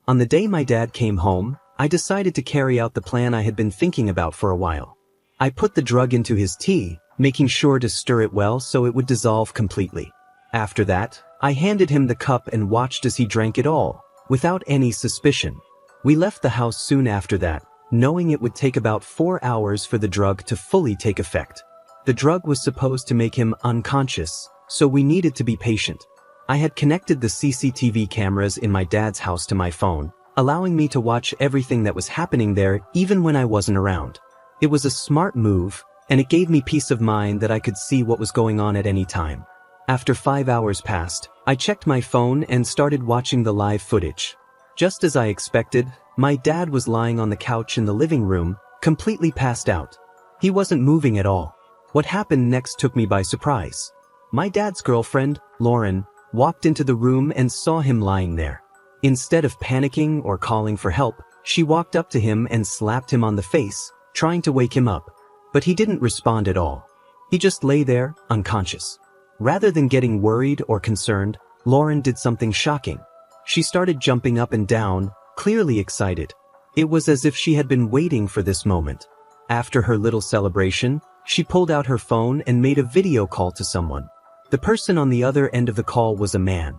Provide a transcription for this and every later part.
On the day my dad came home, I decided to carry out the plan I had been thinking about for a while. I put the drug into his tea, making sure to stir it well so it would dissolve completely. After that, I handed him the cup and watched as he drank it all, without any suspicion. We left the house soon after that, knowing it would take about 4 hours for the drug to fully take effect. The drug was supposed to make him unconscious, so we needed to be patient. I had connected the CCTV cameras in my dad's house to my phone, allowing me to watch everything that was happening there even when I wasn't around. It was a smart move, and it gave me peace of mind that I could see what was going on at any time. After 5 hours passed, I checked my phone and started watching the live footage. Just as I expected, my dad was lying on the couch in the living room, completely passed out. He wasn't moving at all. What happened next took me by surprise. My dad's girlfriend, Lauren, walked into the room and saw him lying there. Instead of panicking or calling for help, she walked up to him and slapped him on the face, trying to wake him up. But he didn't respond at all. He just lay there, unconscious. Rather than getting worried or concerned, Lauren did something shocking. She started jumping up and down, clearly excited. It was as if she had been waiting for this moment. After her little celebration, she pulled out her phone and made a video call to someone. The person on the other end of the call was a man.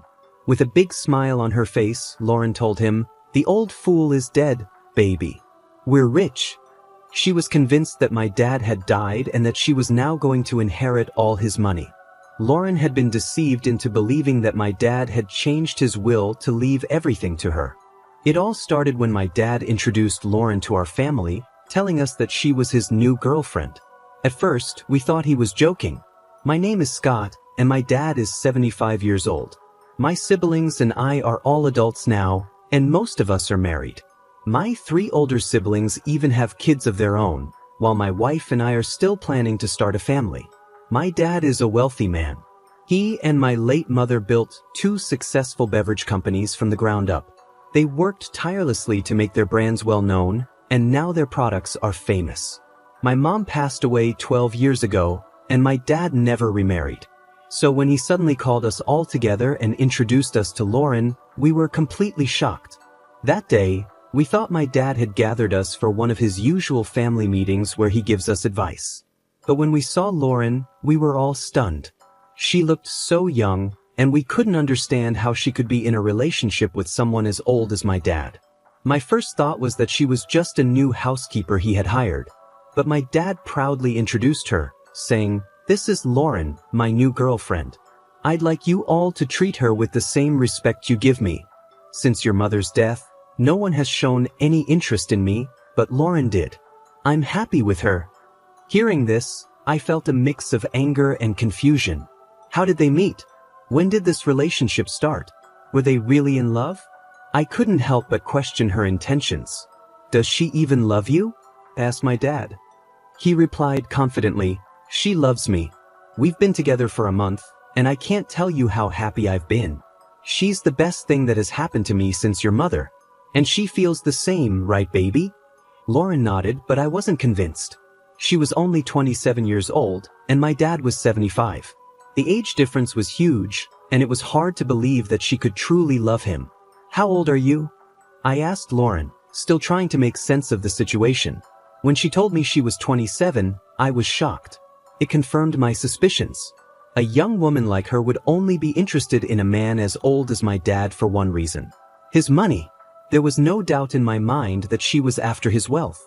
With a big smile on her face, Lauren told him, "The old fool is dead, baby. We're rich." She was convinced that my dad had died and that she was now going to inherit all his money. Lauren had been deceived into believing that my dad had changed his will to leave everything to her. It all started when my dad introduced Lauren to our family, telling us that she was his new girlfriend. At first, we thought he was joking. My name is Scott, and my dad is 75 years old. My siblings and I are all adults now, and most of us are married. My 3 older siblings even have kids of their own, while my wife and I are still planning to start a family. My dad is a wealthy man. He and my late mother built 2 successful beverage companies from the ground up. They worked tirelessly to make their brands well known, and now their products are famous. My mom passed away 12 years ago, and my dad never remarried. So when he suddenly called us all together and introduced us to Lauren, we were completely shocked. That day, we thought my dad had gathered us for one of his usual family meetings where he gives us advice. But when we saw Lauren, we were all stunned. She looked so young, and we couldn't understand how she could be in a relationship with someone as old as my dad. My first thought was that she was just a new housekeeper he had hired. But my dad proudly introduced her, saying, "This is Lauren, my new girlfriend. I'd like you all to treat her with the same respect you give me. Since your mother's death, no one has shown any interest in me, but Lauren did. I'm happy with her." Hearing this, I felt a mix of anger and confusion. How did they meet? When did this relationship start? Were they really in love? I couldn't help but question her intentions. "Does she even love you?" asked my dad. He replied confidently, "She loves me. We've been together for a month, and I can't tell you how happy I've been. She's the best thing that has happened to me since your mother. And she feels the same, right, baby?" Lauren nodded, but I wasn't convinced. She was only 27 years old, and my dad was 75. The age difference was huge, and it was hard to believe that she could truly love him. "How old are you?" I asked Lauren, still trying to make sense of the situation. When she told me she was 27, I was shocked. It confirmed my suspicions. A young woman like her would only be interested in a man as old as my dad for one reason: his money. There was no doubt in my mind that she was after his wealth.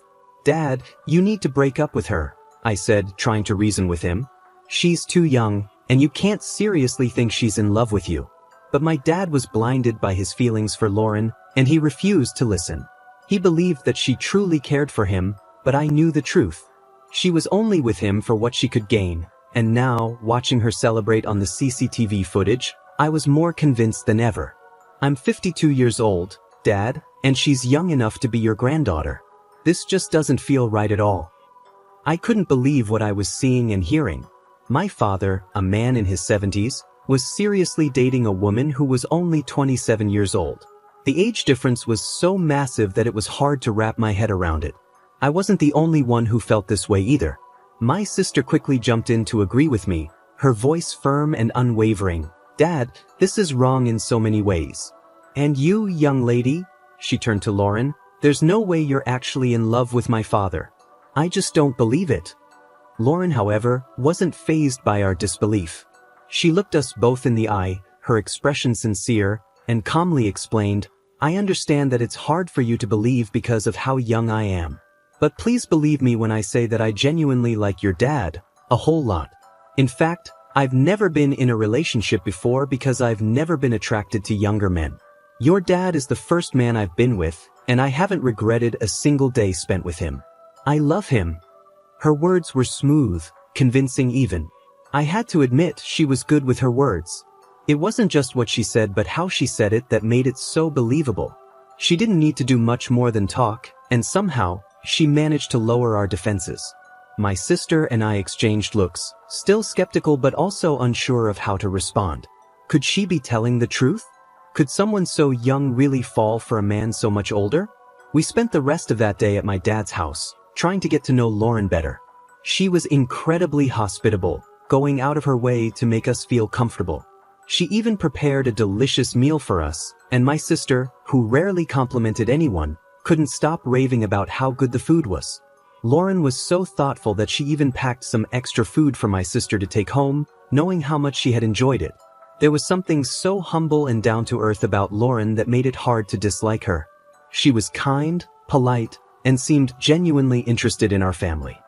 "Dad, you need to break up with her," I said, trying to reason with him. "She's too young, and you can't seriously think she's in love with you." But my dad was blinded by his feelings for Lauren, and he refused to listen. He believed that she truly cared for him, but I knew the truth. She was only with him for what she could gain, and now, watching her celebrate on the CCTV footage, I was more convinced than ever. "I'm 52 years old, Dad, and she's young enough to be your granddaughter. This just doesn't feel right at all." I couldn't believe what I was seeing and hearing. My father, a man in his 70s, was seriously dating a woman who was only 27 years old. The age difference was so massive that it was hard to wrap my head around it. I wasn't the only one who felt this way either. My sister quickly jumped in to agree with me, her voice firm and unwavering. "Dad, this is wrong in so many ways." "And you, young lady?" She turned to Lauren. "There's no way you're actually in love with my father. I just don't believe it." Lauren, however, wasn't fazed by our disbelief. She looked us both in the eye, her expression sincere, and calmly explained, "I understand that it's hard for you to believe because of how young I am. But please believe me when I say that I genuinely like your dad, a whole lot. In fact, I've never been in a relationship before because I've never been attracted to younger men. Your dad is the first man I've been with, and I haven't regretted a single day spent with him. I love him." Her words were smooth, convincing even. I had to admit she was good with her words. It wasn't just what she said but how she said it that made it so believable. She didn't need to do much more than talk, and somehow, she managed to lower our defenses. My sister and I exchanged looks, still skeptical but also unsure of how to respond. Could she be telling the truth? Could someone so young really fall for a man so much older? We spent the rest of that day at my dad's house, trying to get to know Lauren better. She was incredibly hospitable, going out of her way to make us feel comfortable. She even prepared a delicious meal for us, and my sister, who rarely complimented anyone, couldn't stop raving about how good the food was. Lauren was so thoughtful that she even packed some extra food for my sister to take home, knowing how much she had enjoyed it. There was something so humble and down-to-earth about Lauren that made it hard to dislike her. She was kind, polite, and seemed genuinely interested in our family.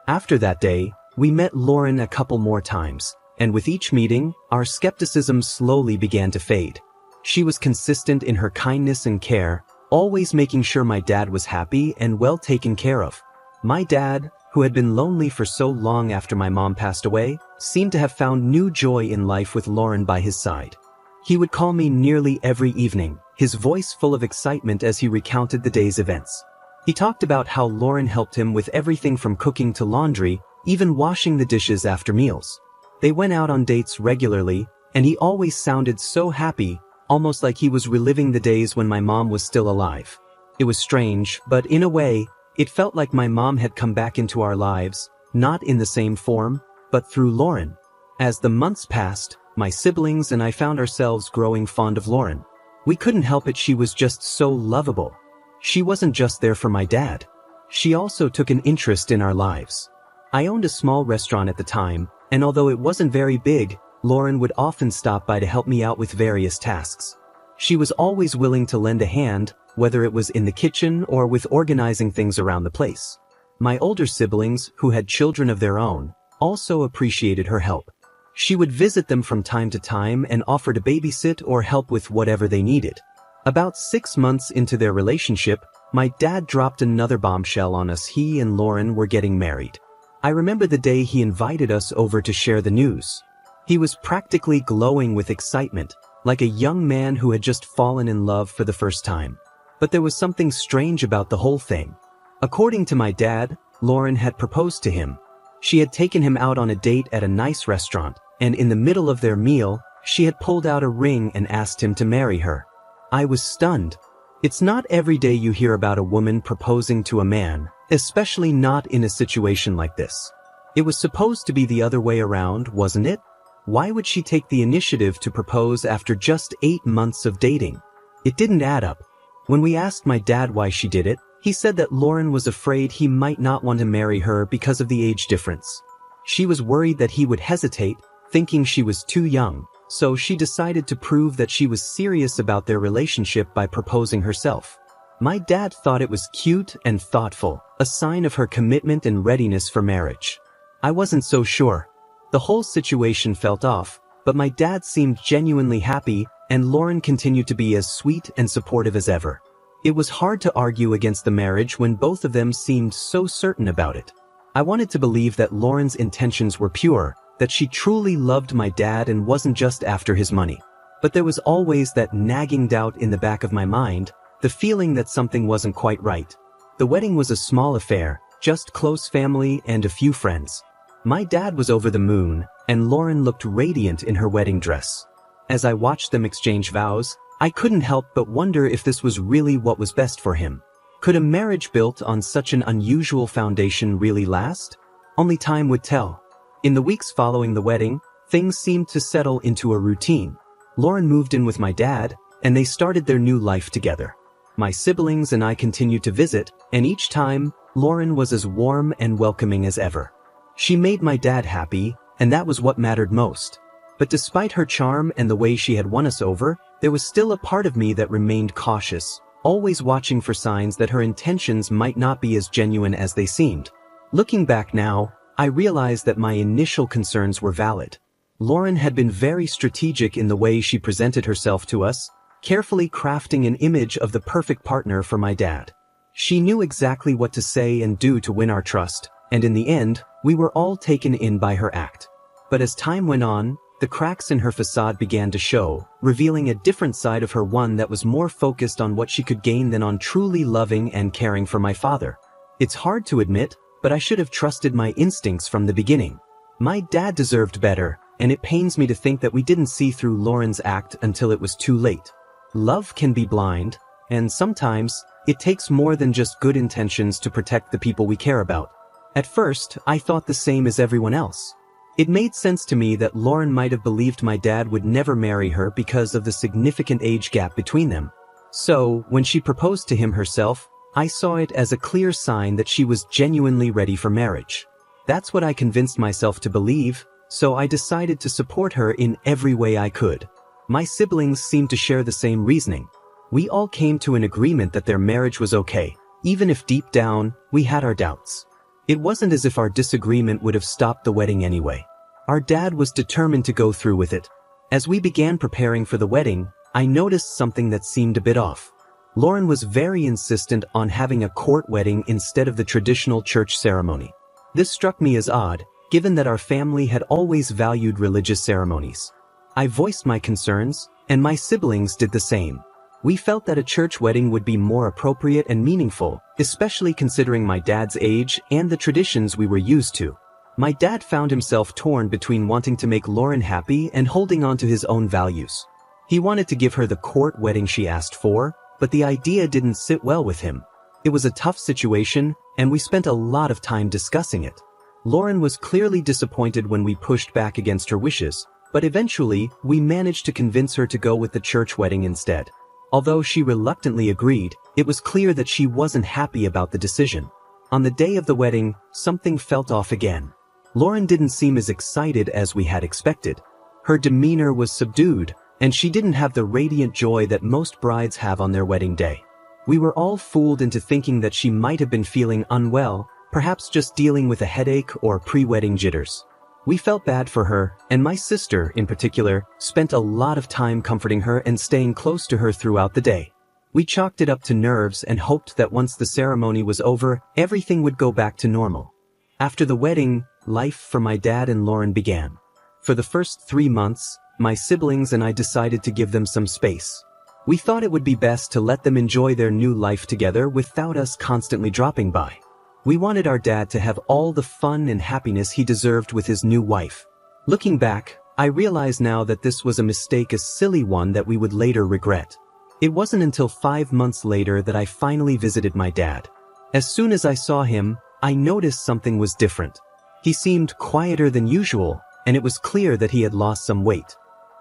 After that day, we met Lauren a couple more times, and with each meeting, our skepticism slowly began to fade. She was consistent in her kindness and care, always making sure my dad was happy and well taken care of. My dad, who had been lonely for so long after my mom passed away, seemed to have found new joy in life with Lauren by his side. He would call me nearly every evening, his voice full of excitement as he recounted the day's events. He talked about how Lauren helped him with everything from cooking to laundry, even washing the dishes after meals. They went out on dates regularly, and he always sounded so happy, almost like he was reliving the days when my mom was still alive. It was strange, but in a way, it felt like my mom had come back into our lives, not in the same form, but through Lauren. As the months passed, my siblings and I found ourselves growing fond of Lauren. We couldn't help it, she was just so lovable. She wasn't just there for my dad. She also took an interest in our lives. I owned a small restaurant at the time, and although it wasn't very big, Lauren would often stop by to help me out with various tasks. She was always willing to lend a hand, whether it was in the kitchen or with organizing things around the place. My older siblings, who had children of their own, also appreciated her help. She would visit them from time to time and offer to babysit or help with whatever they needed. About 6 months into their relationship, my dad dropped another bombshell on us. He and Lauren were getting married. I remember the day he invited us over to share the news. He was practically glowing with excitement, like a young man who had just fallen in love for the first time. But there was something strange about the whole thing. According to my dad, Lauren had proposed to him. She had taken him out on a date at a nice restaurant, and in the middle of their meal, she had pulled out a ring and asked him to marry her. I was stunned. It's not every day you hear about a woman proposing to a man, especially not in a situation like this. It was supposed to be the other way around, wasn't it? Why would she take the initiative to propose after just 8 months of dating? It didn't add up. When we asked my dad why she did it, he said that Lauren was afraid he might not want to marry her because of the age difference. She was worried that he would hesitate, thinking she was too young, so she decided to prove that she was serious about their relationship by proposing herself. My dad thought it was cute and thoughtful, a sign of her commitment and readiness for marriage. I wasn't so sure. The whole situation felt off, but my dad seemed genuinely happy, and Lauren continued to be as sweet and supportive as ever. It was hard to argue against the marriage when both of them seemed so certain about it. I wanted to believe that Lauren's intentions were pure, that she truly loved my dad and wasn't just after his money. But there was always that nagging doubt in the back of my mind, the feeling that something wasn't quite right. The wedding was a small affair, just close family and a few friends. My dad was over the moon, and Lauren looked radiant in her wedding dress. As I watched them exchange vows, I couldn't help but wonder if this was really what was best for him. Could a marriage built on such an unusual foundation really last? Only time would tell. In the weeks following the wedding, things seemed to settle into a routine. Lauren moved in with my dad, and they started their new life together. My siblings and I continued to visit, and each time, Lauren was as warm and welcoming as ever. She made my dad happy, and that was what mattered most. But despite her charm and the way she had won us over, there was still a part of me that remained cautious, always watching for signs that her intentions might not be as genuine as they seemed. Looking back now, I realized that my initial concerns were valid. Lauren had been very strategic in the way she presented herself to us, carefully crafting an image of the perfect partner for my dad. She knew exactly what to say and do to win our trust, and in the end, we were all taken in by her act. But as time went on, the cracks in her facade began to show, revealing a different side of her, one that was more focused on what she could gain than on truly loving and caring for my father. It's hard to admit, but I should have trusted my instincts from the beginning. My dad deserved better, and it pains me to think that we didn't see through Lauren's act until it was too late. Love can be blind, and sometimes, it takes more than just good intentions to protect the people we care about. At first, I thought the same as everyone else. It made sense to me that Lauren might have believed my dad would never marry her because of the significant age gap between them. So, when she proposed to him herself, I saw it as a clear sign that she was genuinely ready for marriage. That's what I convinced myself to believe, so I decided to support her in every way I could. My siblings seemed to share the same reasoning. We all came to an agreement that their marriage was okay, even if deep down, we had our doubts. It wasn't as if our disagreement would have stopped the wedding anyway. Our dad was determined to go through with it. As we began preparing for the wedding, I noticed something that seemed a bit off. Lauren was very insistent on having a court wedding instead of the traditional church ceremony. This struck me as odd, given that our family had always valued religious ceremonies. I voiced my concerns, and my siblings did the same. We felt that a church wedding would be more appropriate and meaningful, especially considering my dad's age and the traditions we were used to. My dad found himself torn between wanting to make Lauren happy and holding on to his own values. He wanted to give her the court wedding she asked for, but the idea didn't sit well with him. It was a tough situation, and we spent a lot of time discussing it. Lauren was clearly disappointed when we pushed back against her wishes, but eventually, we managed to convince her to go with the church wedding instead. Although she reluctantly agreed, it was clear that she wasn't happy about the decision. On the day of the wedding, something felt off again. Lauren didn't seem as excited as we had expected. Her demeanor was subdued, and she didn't have the radiant joy that most brides have on their wedding day. We were all fooled into thinking that she might have been feeling unwell, perhaps just dealing with a headache or pre-wedding jitters. We felt bad for her, and my sister, in particular, spent a lot of time comforting her and staying close to her throughout the day. We chalked it up to nerves and hoped that once the ceremony was over, everything would go back to normal. After the wedding, life for my dad and Lauren began. For the first 3 months, my siblings and I decided to give them some space. We thought it would be best to let them enjoy their new life together without us constantly dropping by. We wanted our dad to have all the fun and happiness he deserved with his new wife. Looking back, I realize now that this was a mistake, a silly one that we would later regret. It wasn't until 5 months later that I finally visited my dad. As soon as I saw him, I noticed something was different. He seemed quieter than usual, and it was clear that he had lost some weight.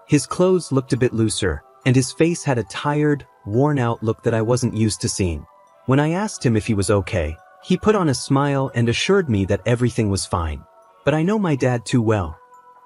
His clothes looked a bit looser, and his face had a tired, worn-out look that I wasn't used to seeing. When I asked him if he was okay, he put on a smile and assured me that everything was fine. But I know my dad too well.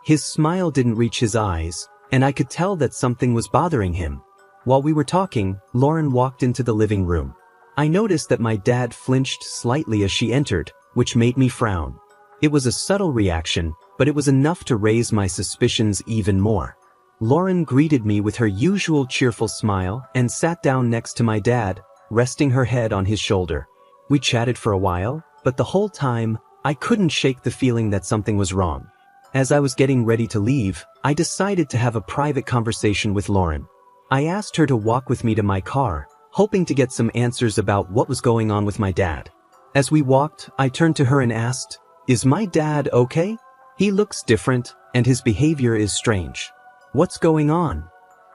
His smile didn't reach his eyes, and I could tell that something was bothering him. While we were talking, Lauren walked into the living room. I noticed that my dad flinched slightly as she entered, which made me frown. It was a subtle reaction, but it was enough to raise my suspicions even more. Lauren greeted me with her usual cheerful smile and sat down next to my dad, resting her head on his shoulder. We chatted for a while, but the whole time, I couldn't shake the feeling that something was wrong. As I was getting ready to leave, I decided to have a private conversation with Lauren. I asked her to walk with me to my car, hoping to get some answers about what was going on with my dad. As we walked, I turned to her and asked, "Is my dad okay? He looks different, and his behavior is strange. What's going on?"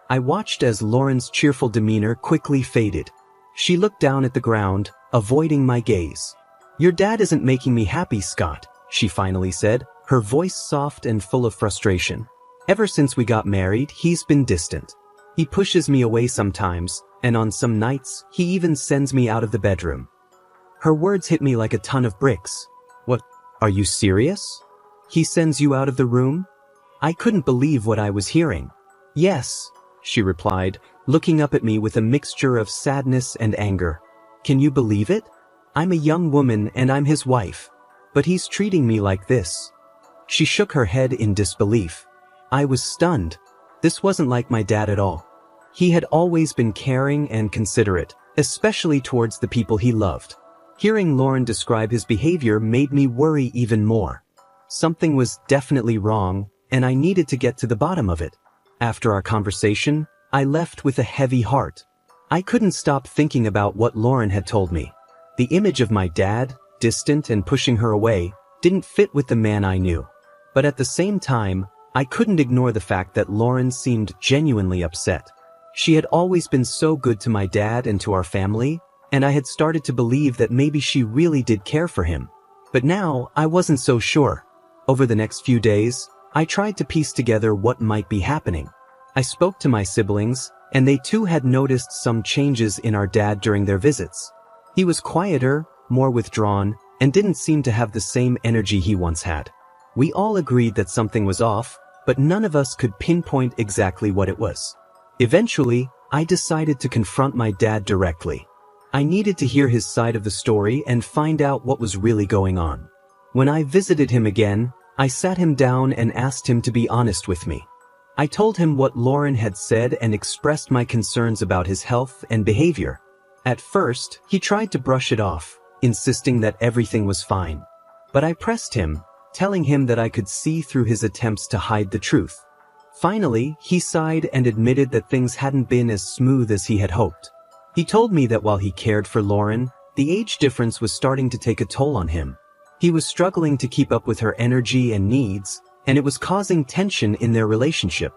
I watched as Lauren's cheerful demeanor quickly faded. She looked down at the ground, avoiding my gaze. "Your dad isn't making me happy, Scott," she finally said, her voice soft and full of frustration. "Ever since we got married, he's been distant. He pushes me away sometimes, and on some nights, he even sends me out of the bedroom. Her words hit me like a ton of bricks. What? Are you serious? He sends you out of the room? I couldn't believe what I was hearing. Yes, she replied, looking up at me with a mixture of sadness and anger. Can you believe it? I'm a young woman and I'm his wife. But he's treating me like this. She shook her head in disbelief. I was stunned. This wasn't like my dad at all. He had always been caring and considerate, especially towards the people he loved. Hearing Lauren describe his behavior made me worry even more. Something was definitely wrong, and I needed to get to the bottom of it. After our conversation, I left with a heavy heart. I couldn't stop thinking about what Lauren had told me. The image of my dad, distant and pushing her away, didn't fit with the man I knew. But at the same time, I couldn't ignore the fact that Lauren seemed genuinely upset. She had always been so good to my dad and to our family, and I had started to believe that maybe she really did care for him. But now, I wasn't so sure. Over the next few days, I tried to piece together what might be happening. I spoke to my siblings, and they too had noticed some changes in our dad during their visits. He was quieter, more withdrawn, and didn't seem to have the same energy he once had. We all agreed that something was off, but none of us could pinpoint exactly what it was. Eventually, I decided to confront my dad directly. I needed to hear his side of the story and find out what was really going on. When I visited him again, I sat him down and asked him to be honest with me. I told him what Lauren had said and expressed my concerns about his health and behavior. At first, he tried to brush it off, insisting that everything was fine. But I pressed him, telling him that I could see through his attempts to hide the truth. Finally, he sighed and admitted that things hadn't been as smooth as he had hoped. He told me that while he cared for Lauren, the age difference was starting to take a toll on him. He was struggling to keep up with her energy and needs, and it was causing tension in their relationship.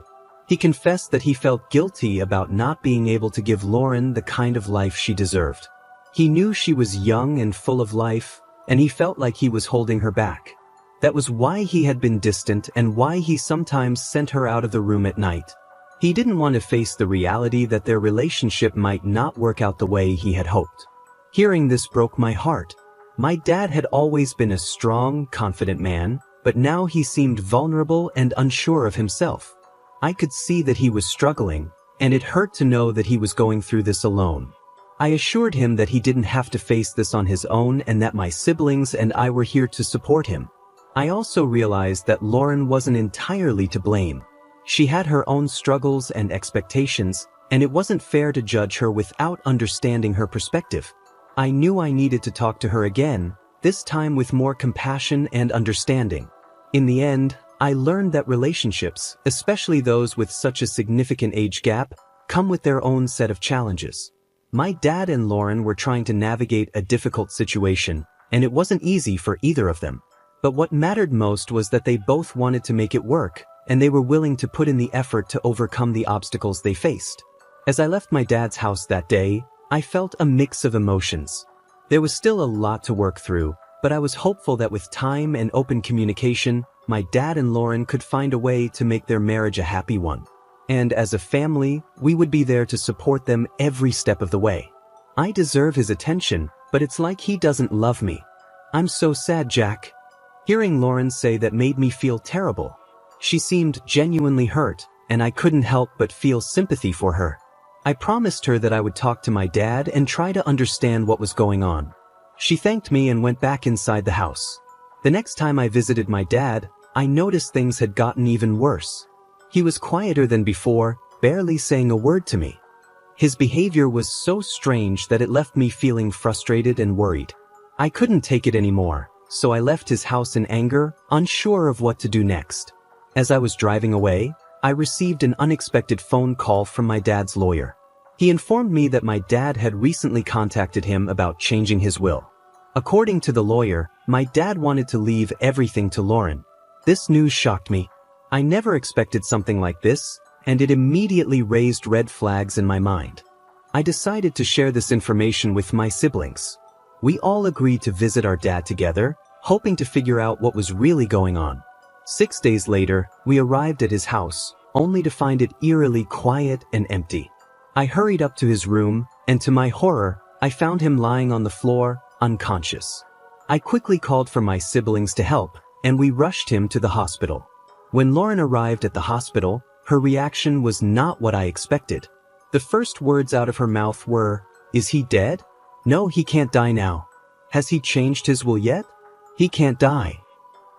He confessed that he felt guilty about not being able to give Lauren the kind of life she deserved. He knew she was young and full of life, and he felt like he was holding her back. That was why he had been distant and why he sometimes sent her out of the room at night. He didn't want to face the reality that their relationship might not work out the way he had hoped. Hearing this broke my heart. My dad had always been a strong, confident man, but now he seemed vulnerable and unsure of himself. I could see that he was struggling, and it hurt to know that he was going through this alone. I assured him that he didn't have to face this on his own and that my siblings and I were here to support him. I also realized that Lauren wasn't entirely to blame. She had her own struggles and expectations, and it wasn't fair to judge her without understanding her perspective. I knew I needed to talk to her again, this time with more compassion and understanding. In the end, I learned that relationships, especially those with such a significant age gap, come with their own set of challenges. My dad and Lauren were trying to navigate a difficult situation, and it wasn't easy for either of them. But what mattered most was that they both wanted to make it work, and they were willing to put in the effort to overcome the obstacles they faced. As I left my dad's house that day, I felt a mix of emotions. There was still a lot to work through, but I was hopeful that with time and open communication, my dad and Lauren could find a way to make their marriage a happy one. And as a family, we would be there to support them every step of the way. I deserve his attention, but it's like he doesn't love me. I'm so sad, Jack. Hearing Lauren say that made me feel terrible. She seemed genuinely hurt, and I couldn't help but feel sympathy for her. I promised her that I would talk to my dad and try to understand what was going on. She thanked me and went back inside the house. The next time I visited my dad, I noticed things had gotten even worse. He was quieter than before, barely saying a word to me. His behavior was so strange that it left me feeling frustrated and worried. I couldn't take it anymore, so I left his house in anger, unsure of what to do next. As I was driving away, I received an unexpected phone call from my dad's lawyer. He informed me that my dad had recently contacted him about changing his will. According to the lawyer, my dad wanted to leave everything to Lauren. This news shocked me. I never expected something like this, and it immediately raised red flags in my mind. I decided to share this information with my siblings. We all agreed to visit our dad together, hoping to figure out what was really going on. 6 days later, we arrived at his house, only to find it eerily quiet and empty. I hurried up to his room, and to my horror, I found him lying on the floor, unconscious. I quickly called for my siblings to help, and we rushed him to the hospital. When Lauren arrived at the hospital, her reaction was not what I expected. The first words out of her mouth were, "Is he dead? No, he can't die now. Has he changed his will yet? He can't die."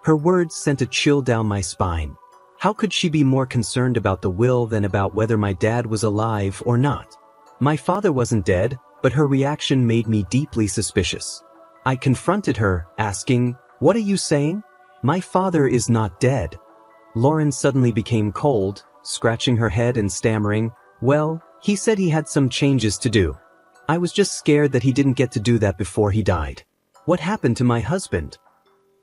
Her words sent a chill down my spine. How could she be more concerned about the will than about whether my dad was alive or not? My father wasn't dead, but her reaction made me deeply suspicious. I confronted her, asking, "What are you saying? My father is not dead." Lauren suddenly became cold, scratching her head and stammering, "Well, he said he had some changes to do. I was just scared that he didn't get to do that before he died. What happened to my husband?"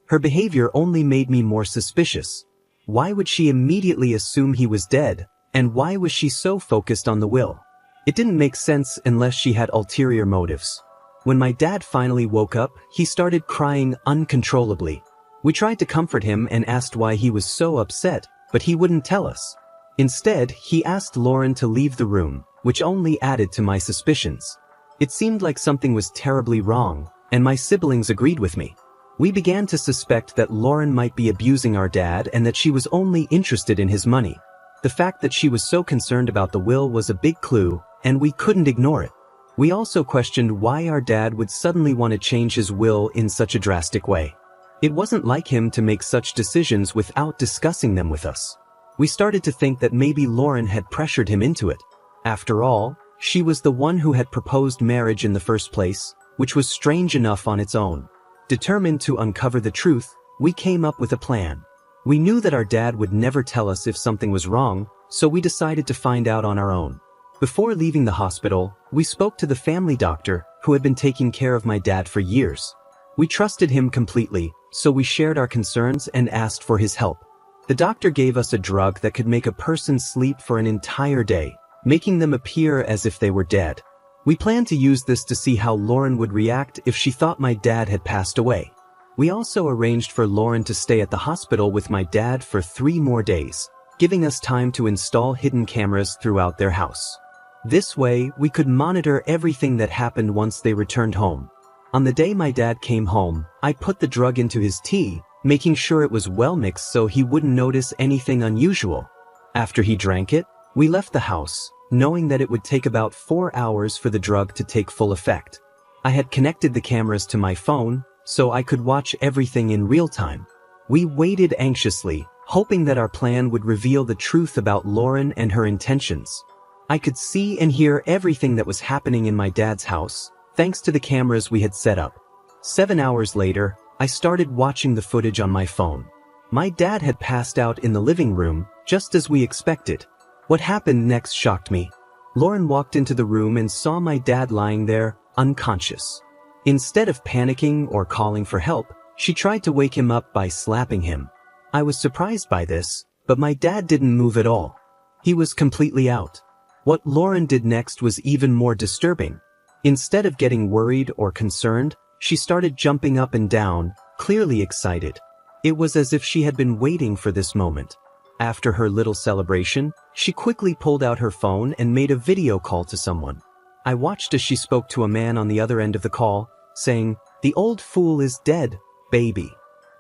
Her behavior only made me more suspicious. Why would she immediately assume he was dead, and why was she so focused on the will? It didn't make sense unless she had ulterior motives. When my dad finally woke up, he started crying uncontrollably. We tried to comfort him and asked why he was so upset, but he wouldn't tell us. Instead, he asked Lauren to leave the room, which only added to my suspicions. It seemed like something was terribly wrong, and my siblings agreed with me. We began to suspect that Lauren might be abusing our dad and that she was only interested in his money. The fact that she was so concerned about the will was a big clue, and we couldn't ignore it. We also questioned why our dad would suddenly want to change his will in such a drastic way. It wasn't like him to make such decisions without discussing them with us. We started to think that maybe Lauren had pressured him into it. After all, she was the one who had proposed marriage in the first place, which was strange enough on its own. Determined to uncover the truth, we came up with a plan. We knew that our dad would never tell us if something was wrong, so we decided to find out on our own. Before leaving the hospital, we spoke to the family doctor who had been taking care of my dad for years. We trusted him completely, so we shared our concerns and asked for his help. The doctor gave us a drug that could make a person sleep for an entire day, making them appear as if they were dead. We planned to use this to see how Lauren would react if she thought my dad had passed away. We also arranged for Lauren to stay at the hospital with my dad for 3 more days, giving us time to install hidden cameras throughout their house. This way, we could monitor everything that happened once they returned home. On the day my dad came home, I put the drug into his tea, making sure it was well mixed so he wouldn't notice anything unusual. After he drank it, we left the house, knowing that it would take about 4 hours for the drug to take full effect. I had connected the cameras to my phone, so I could watch everything in real time. We waited anxiously, hoping that our plan would reveal the truth about Lauren and her intentions. I could see and hear everything that was happening in my dad's house, thanks to the cameras we had set up. 7 hours later, I started watching the footage on my phone. My dad had passed out in the living room, just as we expected. What happened next shocked me. Lauren walked into the room and saw my dad lying there, unconscious. Instead of panicking or calling for help, she tried to wake him up by slapping him. I was surprised by this, but my dad didn't move at all. He was completely out. What Lauren did next was even more disturbing. Instead of getting worried or concerned, she started jumping up and down, clearly excited. It was as if she had been waiting for this moment. After her little celebration, she quickly pulled out her phone and made a video call to someone. I watched as she spoke to a man on the other end of the call, saying, "The old fool is dead, baby.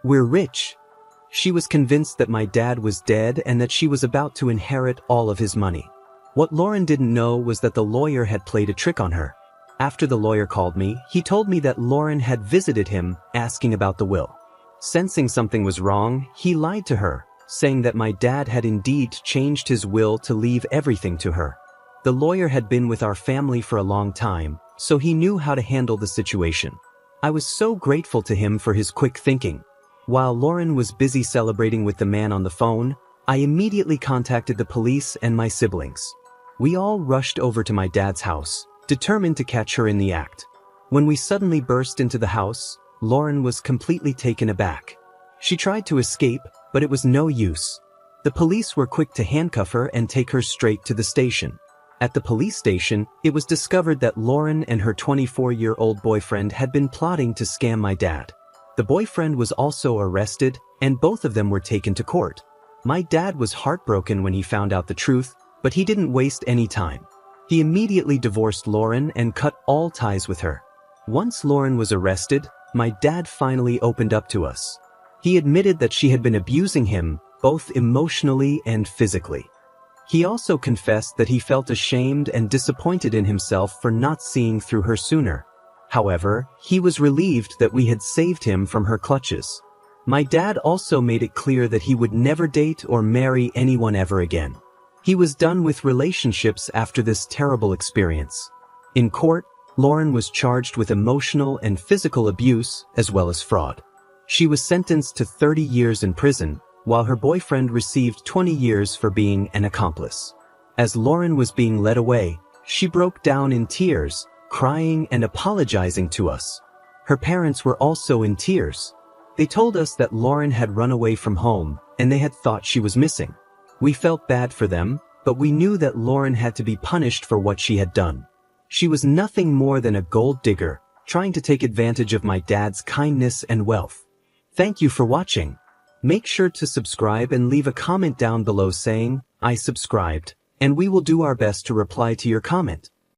We're rich." She was convinced that my dad was dead and that she was about to inherit all of his money. What Lauren didn't know was that the lawyer had played a trick on her. After the lawyer called me, he told me that Lauren had visited him, asking about the will. Sensing something was wrong, he lied to her, saying that my dad had indeed changed his will to leave everything to her. The lawyer had been with our family for a long time, so he knew how to handle the situation. I was so grateful to him for his quick thinking. While Lauren was busy celebrating with the man on the phone, I immediately contacted the police and my siblings. We all rushed over to my dad's house, determined to catch her in the act. When we suddenly burst into the house, Lauren was completely taken aback. She tried to escape, but it was no use. The police were quick to handcuff her and take her straight to the station. At the police station, it was discovered that Lauren and her 24-year-old boyfriend had been plotting to scam my dad. The boyfriend was also arrested, and both of them were taken to court. My dad was heartbroken when he found out the truth, but he didn't waste any time. He immediately divorced Lauren and cut all ties with her. Once Lauren was arrested, my dad finally opened up to us. He admitted that she had been abusing him, both emotionally and physically. He also confessed that he felt ashamed and disappointed in himself for not seeing through her sooner. However, he was relieved that we had saved him from her clutches. My dad also made it clear that he would never date or marry anyone ever again. He was done with relationships after this terrible experience. In court, Lauren was charged with emotional and physical abuse as well as fraud. She was sentenced to 30 years in prison, while her boyfriend received 20 years for being an accomplice. As Lauren was being led away, she broke down in tears, crying and apologizing to us. Her parents were also in tears. They told us that Lauren had run away from home and they had thought she was missing. We felt bad for them, but we knew that Lauren had to be punished for what she had done. She was nothing more than a gold digger, trying to take advantage of my dad's kindness and wealth. Thank you for watching. Make sure to subscribe and leave a comment down below saying, "I subscribed," and we will do our best to reply to your comment.